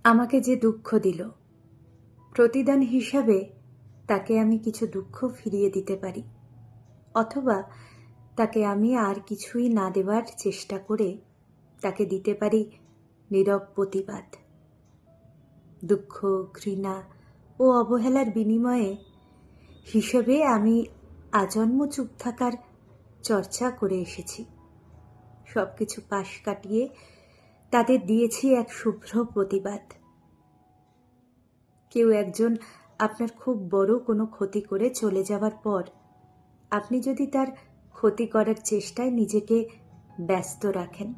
আমাকে যে দুঃখ দিল, প্রতিদান হিসাবে তাকে আমি কিছু দুঃখ ফিরিয়ে দিতে পারি, অথবা তাকে আমি আর কিছুই না দেওয়ার চেষ্টা করে তাকে দিতে পারি নীরব প্রতিবাদ। দুঃখ, ঘৃণা ও অবহেলার বিনিময়ে হিসেবে আমি আজন্ম চুপ থাকার চর্চা করে এসেছি। সব কিছু পাশ কাটিয়ে তাদের দিয়েছি এক শুভ্র প্রতিবাদ। কেউ একজন আপনার খুব বড় কোনো ক্ষতি করে চলে যাওয়ার পর আপনি যদি তার ক্ষতি করার চেষ্টায় নিজেকে ব্যস্ত রাখেন,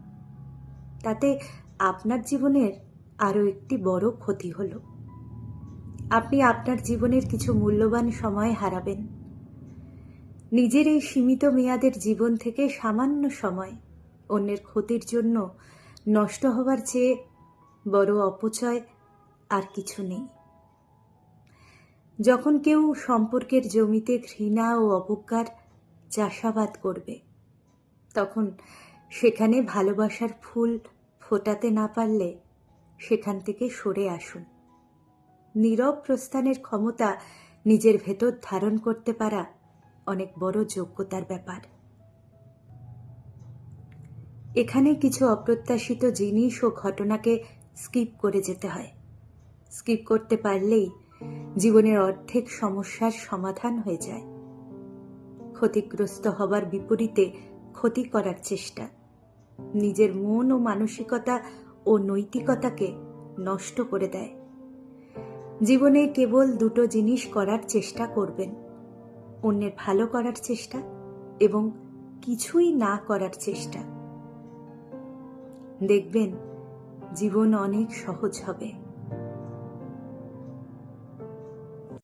তাতে আপনার জীবনের আরও একটি বড় ক্ষতি হলো। আপনি আপনার জীবনের কিছু মূল্যবান সময় হারাবেন। নিজের এই সীমিত মেয়াদের জীবন থেকে সামান্য সময় অন্যের ক্ষতির জন্য নষ্ট হবার চেয়ে বড় অপচয় আর কিছু নেই। যখন কেউ সম্পর্কের জমিতে ঘৃণা ও অবজ্ঞার চাষাবাদ করবে, তখন সেখানে ভালোবাসার ফুল ফোটাতে না পারলে সেখান থেকে সরে আসুন। নীরব প্রস্থানের ক্ষমতা নিজের ভেতর ধারণ করতে পারা অনেক বড় যোগ্যতার ব্যাপার। এখানে কিছু অপ্রত্যাশিত জিনিস ও ঘটনাকে স্কিপ করে যেতে হয়। স্কিপ করতে পারলেই জীবনের অর্ধেক সমস্যার সমাধান হয়ে যায়। ক্ষতিগ্রস্ত হবার বিপরীতে ক্ষতি করার চেষ্টা নিজের মন ও মানসিকতা ও নৈতিকতাকে নষ্ট করে দেয়। জীবনে কেবল দুটো জিনিস করার চেষ্টা করবেন: অন্যের ভালো করার চেষ্টা এবং কিছুই না করার চেষ্টা। দেখবেন জীবন অনেক সহজ হবে।